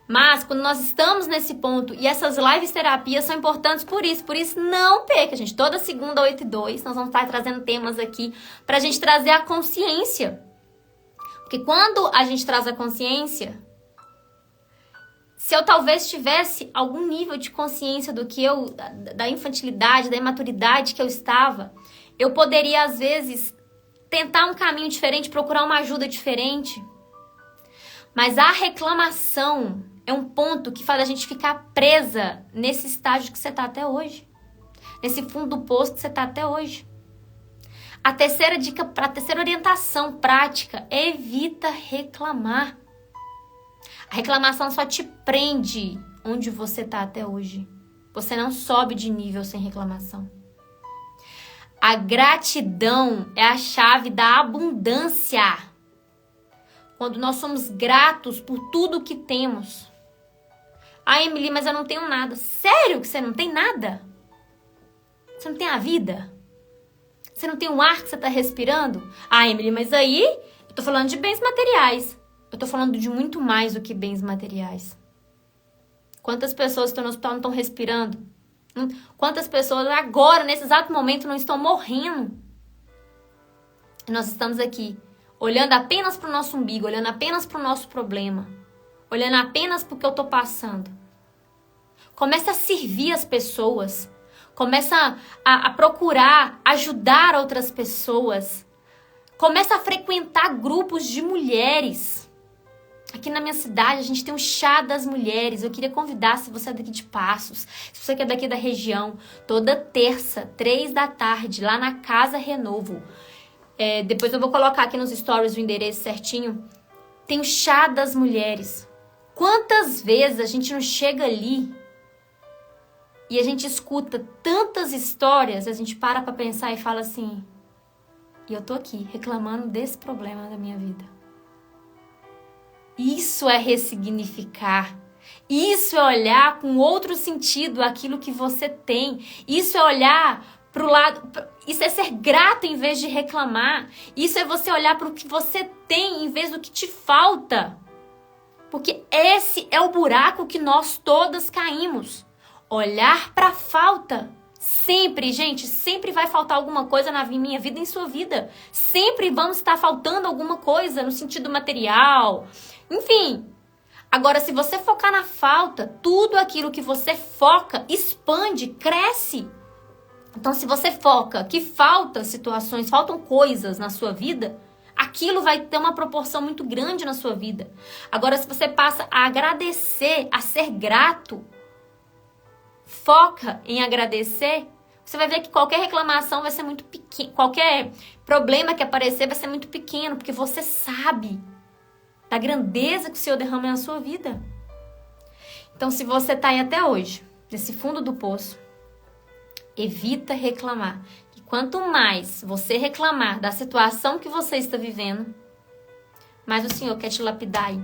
Mas quando nós estamos nesse ponto, e essas lives terapias são importantes por isso não perca, gente. Toda segunda, 8h02, nós vamos estar trazendo temas aqui pra gente trazer a consciência. Porque quando a gente traz a consciência, se eu talvez tivesse algum nível de consciência do que da infantilidade, da imaturidade que eu estava, eu poderia, às vezes, tentar um caminho diferente, procurar uma ajuda diferente. Mas a reclamação é é um ponto que faz a gente ficar presa nesse estágio que você tá até hoje. Nesse fundo do poço que você tá até hoje. A terceira dica, a terceira orientação prática, evita reclamar. A reclamação só te prende onde você tá até hoje. Você não sobe de nível sem reclamação. A gratidão é a chave da abundância. Quando nós somos gratos por tudo que temos. Ah, Emily, mas eu não tenho nada. Sério que você não tem nada? Você não tem a vida? Você não tem o ar que você está respirando? Ah, Emily, mas aí eu tô falando de bens materiais. Eu tô falando de muito mais do que bens materiais. Quantas pessoas estão no hospital não estão respirando? Quantas pessoas agora, nesse exato momento, não estão morrendo? E nós estamos aqui, olhando apenas para o nosso umbigo, olhando apenas para o nosso problema, olhando apenas para o que eu tô passando. Começa a servir as pessoas. Começa a procurar ajudar outras pessoas. Começa a frequentar grupos de mulheres. Aqui na minha cidade, a gente tem um chá das mulheres. Eu queria convidar, se você é daqui de Passos, se você é daqui da região, toda terça, 3 da tarde, lá na Casa Renovo. Depois eu vou colocar aqui nos stories o endereço certinho. Tem o chá das mulheres. Quantas vezes a gente não chega ali e a gente escuta tantas histórias, a gente para pra pensar e fala assim, e eu tô aqui reclamando desse problema da minha vida. Isso é ressignificar. Isso é olhar com outro sentido aquilo que você tem. Isso é olhar pro lado... Isso é ser grato em vez de reclamar. Isso é você olhar para o que você tem em vez do que te falta. Porque esse é o buraco que nós todas caímos. Olhar para a falta. Sempre, gente, sempre vai faltar alguma coisa na minha vida e em sua vida. Sempre vamos estar faltando alguma coisa no sentido material. Enfim. Agora, se você focar na falta, tudo aquilo que você foca expande, cresce. Então, se você foca que faltam situações, faltam coisas na sua vida, aquilo vai ter uma proporção muito grande na sua vida. Agora, se você passa a agradecer, a ser grato, foca em agradecer, você vai ver que qualquer reclamação vai ser muito pequena, qualquer problema que aparecer vai ser muito pequeno, porque você sabe da grandeza que o Senhor derrama na sua vida. Então, se você está aí até hoje, nesse fundo do poço, evita reclamar. E quanto mais você reclamar da situação que você está vivendo, mais o Senhor quer te lapidar aí,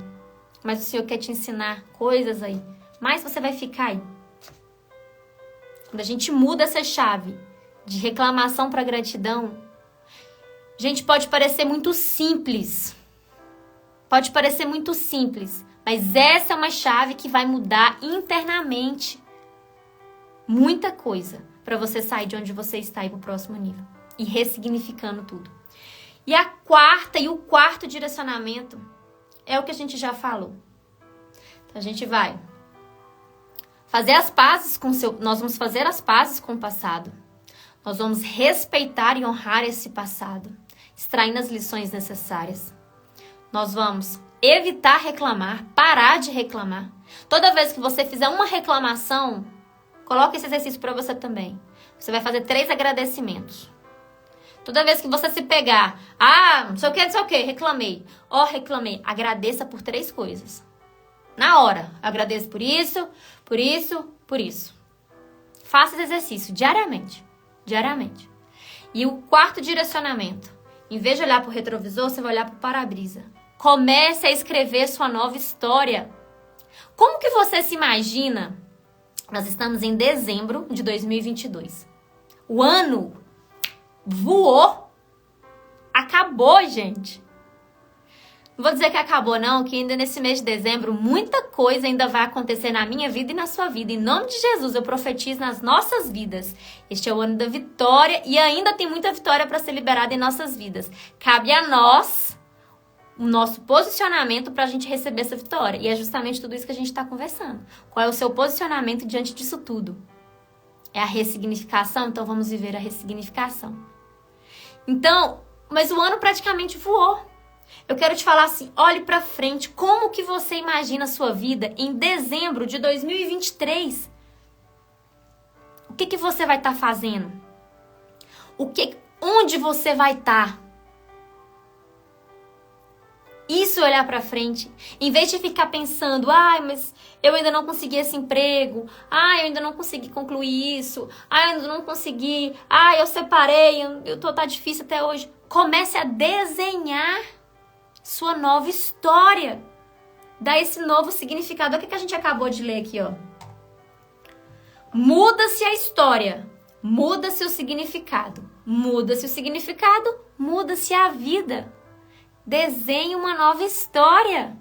mais o Senhor quer te ensinar coisas aí, mais você vai ficar aí. Quando a gente muda essa chave de reclamação para gratidão, gente, pode parecer muito simples. Pode parecer muito simples, mas essa é uma chave que vai mudar internamente muita coisa para você sair de onde você está e ir para o próximo nível. E ressignificando tudo. E o quarto direcionamento é o que a gente já falou. Então a gente vai fazer as pazes com nós vamos fazer as pazes com o passado. Nós vamos respeitar e honrar esse passado, extraindo as lições necessárias. Nós vamos evitar reclamar, parar de reclamar. Toda vez que você fizer uma reclamação, coloca esse exercício para você também. Você vai fazer 3 agradecimentos. Toda vez que você se pegar, não sei o que, reclamei. Reclamei. Agradeça por 3 coisas. Na hora, agradeço por isso, por isso, por isso. Faça esse exercício diariamente. Diariamente. E o quarto direcionamento. Em vez de olhar para o retrovisor, você vai olhar para o para-brisa. Comece a escrever sua nova história. Como que você se imagina? Nós estamos em dezembro de 2022. O ano voou. Acabou, gente. Não vou dizer que acabou, não, que ainda nesse mês de dezembro muita coisa ainda vai acontecer na minha vida e na sua vida. Em nome de Jesus, eu profetizo nas nossas vidas. Este é o ano da vitória e ainda tem muita vitória para ser liberada em nossas vidas. Cabe a nós o nosso posicionamento para a gente receber essa vitória. E é justamente tudo isso que a gente está conversando. Qual é o seu posicionamento diante disso tudo? É a ressignificação? Então vamos viver a ressignificação. Então, mas o ano praticamente voou. Eu quero te falar assim, olhe pra frente. Como que você imagina a sua vida em dezembro de 2023? O que você vai estar fazendo? Onde você vai estar? Isso, olhar pra frente. Em vez de ficar pensando, mas eu ainda não consegui esse emprego. Eu ainda não consegui concluir isso. Eu ainda não consegui. Eu separei. Tá difícil até hoje. Comece a desenhar sua nova história. Dá esse novo significado. Olha o que a gente acabou de ler aqui, ó. Muda-se a história. Muda-se o significado. Muda-se o significado. Muda-se a vida. Desenhe uma nova história.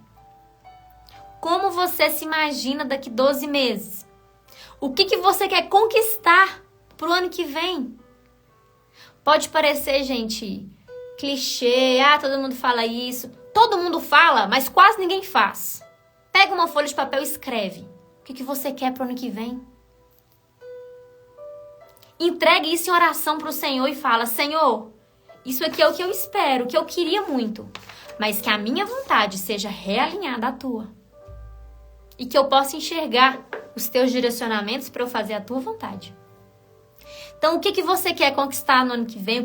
Como você se imagina daqui 12 meses? O que você quer conquistar pro ano que vem? Pode parecer, gente, clichê. Todo mundo fala isso. Todo mundo fala, mas quase ninguém faz. Pega uma folha de papel e escreve. O que você quer pro ano que vem? Entregue isso em oração pro Senhor e fala, Senhor, isso aqui é o que eu espero, o que eu queria muito. Mas que a minha vontade seja realinhada à tua. E que eu possa enxergar os teus direcionamentos para eu fazer a tua vontade. Então, o que você quer conquistar no ano que vem?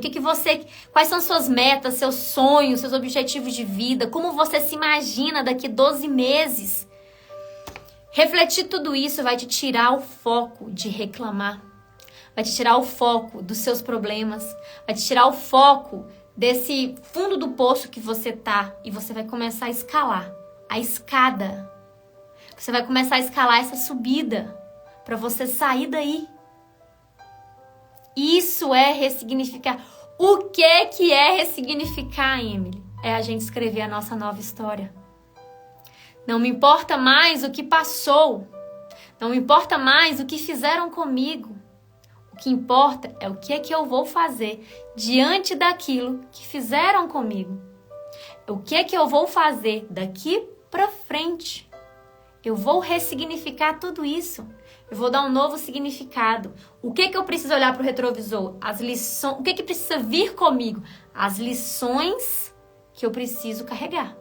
Quais são suas metas, seus sonhos, seus objetivos de vida? Como você se imagina daqui 12 meses? Refletir tudo isso vai te tirar o foco de reclamar. Vai te tirar o foco dos seus problemas. Vai te tirar o foco desse fundo do poço que você tá. E você vai começar a escalar a escada. Você vai começar a escalar essa subida para você sair daí. Isso é ressignificar. O que é ressignificar, Emily? É a gente escrever a nossa nova história. Não me importa mais o que passou. Não me importa mais o que fizeram comigo. O que importa é o que eu vou fazer diante daquilo que fizeram comigo. O que eu vou fazer daqui para frente. Eu vou ressignificar tudo isso. Eu vou dar um novo significado. O que eu preciso olhar para o retrovisor? As lições. O que precisa vir comigo? As lições que eu preciso carregar.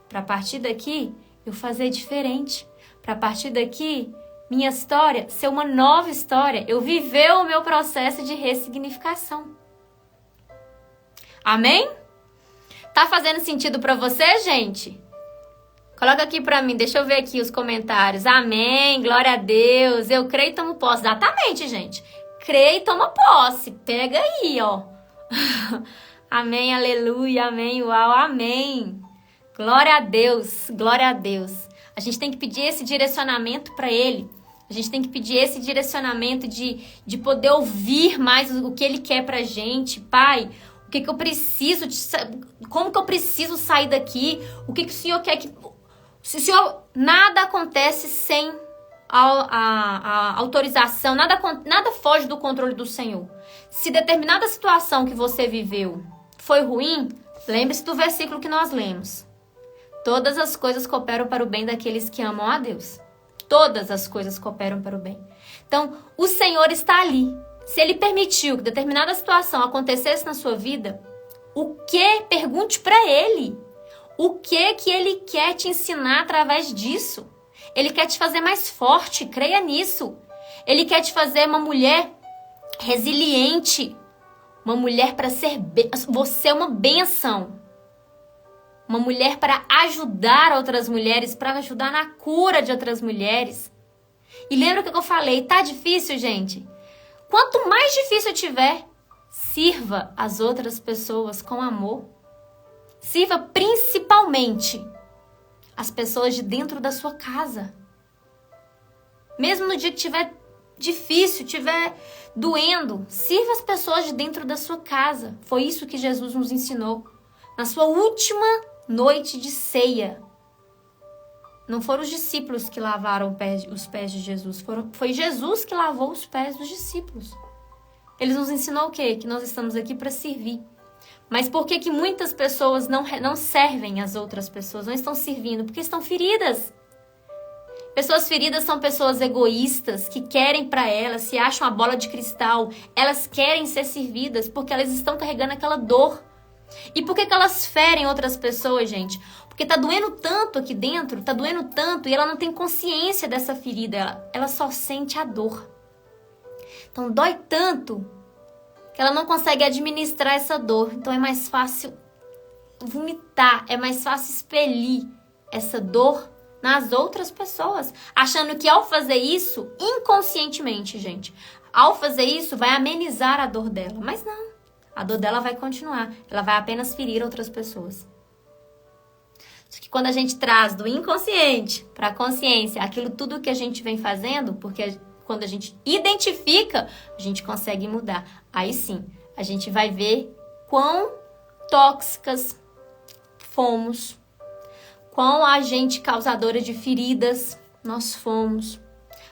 Para a partir daqui, eu fazer diferente. Para a partir daqui, minha história ser uma nova história. Eu viver o meu processo de ressignificação. Amém? Tá fazendo sentido para você, gente? Coloca aqui pra mim, deixa eu ver aqui os comentários. Amém, glória a Deus. Eu creio e tomo posse. Exatamente, gente. Creio e toma posse. Pega aí, ó. Amém, aleluia, amém, uau, amém. Glória a Deus, glória a Deus. A gente tem que pedir esse direcionamento pra Ele. A gente tem que pedir esse direcionamento de poder ouvir mais o que Ele quer pra gente. Pai, o que eu preciso, como que eu preciso sair daqui? O que o Senhor quer que... Senhor, nada acontece sem a autorização, nada foge do controle do Senhor. Se determinada situação que você viveu foi ruim, lembre-se do versículo que nós lemos. Todas as coisas cooperam para o bem daqueles que amam a Deus. Todas as coisas cooperam para o bem. Então, o Senhor está ali. Se Ele permitiu que determinada situação acontecesse na sua vida, pergunte para Ele. O que Ele quer te ensinar através disso? Ele quer te fazer mais forte, creia nisso. Ele quer te fazer uma mulher resiliente. Uma mulher para ser... Você é uma bênção. Uma mulher para ajudar outras mulheres, para ajudar na cura de outras mulheres. E lembra o que eu falei? Tá difícil, gente? Quanto mais difícil tiver, sirva as outras pessoas com amor. Sirva principalmente as pessoas de dentro da sua casa. Mesmo no dia que estiver difícil, estiver doendo, sirva as pessoas de dentro da sua casa. Foi isso que Jesus nos ensinou. Na sua última noite de ceia. Não foram os discípulos que lavaram os pés de Jesus. Foi Jesus que lavou os pés dos discípulos. Ele nos ensinou o quê? Que nós estamos aqui para servir. Mas por que muitas pessoas não servem as outras pessoas, não estão servindo? Porque estão feridas. Pessoas feridas são pessoas egoístas, que querem para elas, se acham a bola de cristal. Elas querem ser servidas porque elas estão carregando aquela dor. E por que que elas ferem outras pessoas, gente? Porque tá doendo tanto aqui dentro, tá doendo tanto, e ela não tem consciência dessa ferida, ela só sente a dor. Então dói tanto que ela não consegue administrar essa dor. Então é mais fácil vomitar, é mais fácil expelir essa dor nas outras pessoas, achando que ao fazer isso, inconscientemente, gente, ao fazer isso vai amenizar a dor dela. Mas não, a dor dela vai continuar, ela vai apenas ferir outras pessoas. Só que quando a gente traz do inconsciente para a consciência aquilo tudo que a gente vem fazendo, porque quando a gente identifica, a gente consegue mudar. Aí sim, a gente vai ver quão tóxicas fomos, quão agente causadora de feridas nós fomos,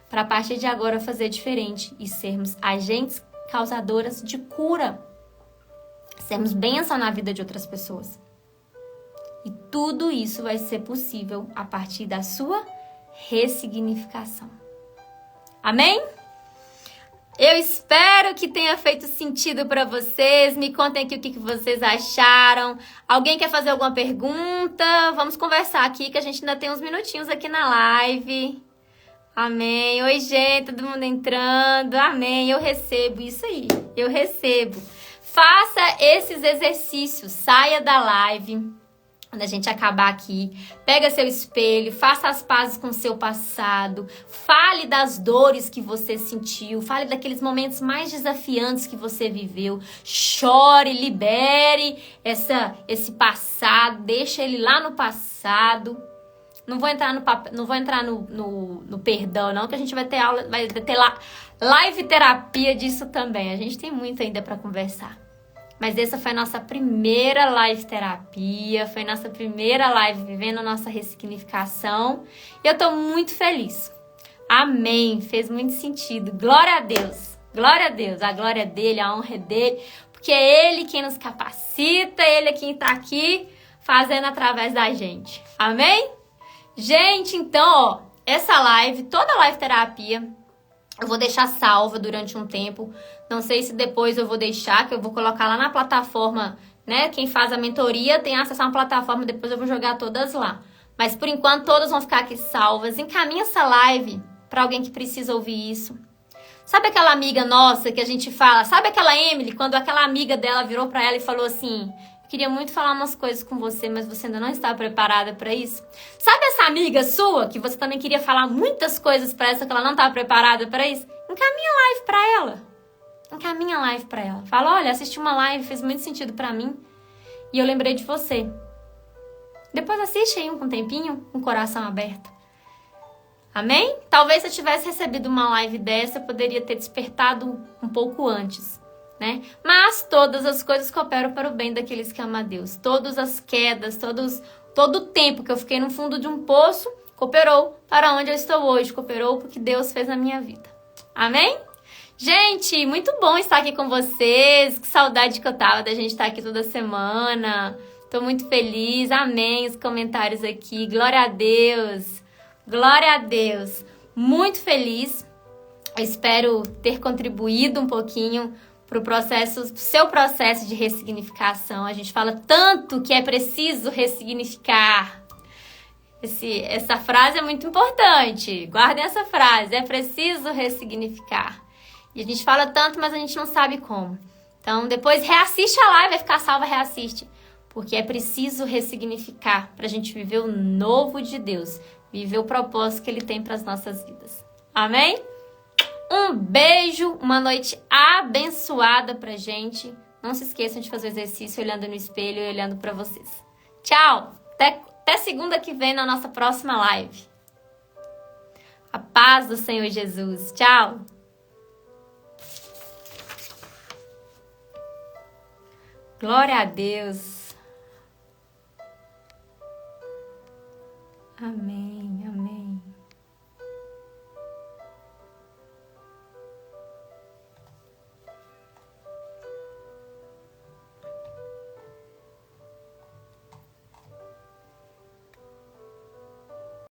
para a partir de agora fazer diferente e sermos agentes causadoras de cura, sermos bênção na vida de outras pessoas. E tudo isso vai ser possível a partir da sua ressignificação. Amém? Eu espero que tenha feito sentido para vocês. Me contem aqui o que vocês acharam. Alguém quer fazer alguma pergunta? Vamos conversar aqui, que a gente ainda tem uns minutinhos aqui na live. Amém. Oi, gente, todo mundo entrando. Amém. Eu recebo isso aí. Eu recebo. Faça esses exercícios. Saia da live. Quando a gente acabar aqui, pega seu espelho, faça as pazes com o seu passado, fale das dores que você sentiu, fale daqueles momentos mais desafiantes que você viveu, chore, libere esse passado, deixa ele lá no passado. Não vou entrar no perdão, não, que a gente vai ter live terapia disso também. A gente tem muito ainda para conversar. Mas essa foi a nossa primeira live terapia, foi a nossa primeira live vivendo a nossa ressignificação. E eu tô muito feliz. Amém, fez muito sentido. Glória a Deus, glória a Deus. A glória dele, a honra é dele, porque é ele quem nos capacita, ele é quem tá aqui fazendo através da gente. Amém? Gente, então, ó, essa live, toda live terapia, eu vou deixar salva durante um tempo. Não sei se depois eu vou deixar, que eu vou colocar lá na plataforma, né? Quem faz a mentoria tem acesso a uma plataforma, depois eu vou jogar todas lá. Mas por enquanto todas vão ficar aqui salvas. Encaminha essa live para alguém que precisa ouvir isso. Sabe aquela amiga nossa que a gente fala? Sabe aquela Emily, quando aquela amiga dela virou para ela e falou assim: queria muito falar umas coisas com você, mas você ainda não está preparada para isso? Sabe essa amiga sua, que você também queria falar muitas coisas para ela, que ela não está preparada para isso? Encaminha a live para ela. Encaminha a live para ela. Fala, olha, assisti uma live, fez muito sentido para mim. E eu lembrei de você. Depois assiste aí com um tempinho, com o coração aberto. Amém? Talvez se eu tivesse recebido uma live dessa, eu poderia ter despertado um pouco antes, né? Mas todas as coisas cooperam para o bem daqueles que amam a Deus. Todas as quedas, todo o tempo que eu fiquei no fundo de um poço, cooperou para onde eu estou hoje. Cooperou porque Deus fez na minha vida. Amém? Gente, muito bom estar aqui com vocês. Que saudade que eu tava da gente estar aqui toda semana. Tô muito feliz. Amém. Os comentários aqui. Glória a Deus. Glória a Deus. Muito feliz. Eu espero ter contribuído um pouquinho pro seu processo de ressignificação. A gente fala tanto que é preciso ressignificar. Essa frase é muito importante. Guardem essa frase. É preciso ressignificar. E a gente fala tanto, mas a gente não sabe como. Então, depois reassiste a live, vai ficar salva, reassiste. Porque é preciso ressignificar para a gente viver o novo de Deus. Viver o propósito que Ele tem para as nossas vidas. Amém? Um beijo, uma noite abençoada pra gente. Não se esqueçam de fazer o exercício olhando no espelho e olhando para vocês. Tchau! Até segunda que vem na nossa próxima live. A paz do Senhor Jesus. Tchau! Glória a Deus. Amém.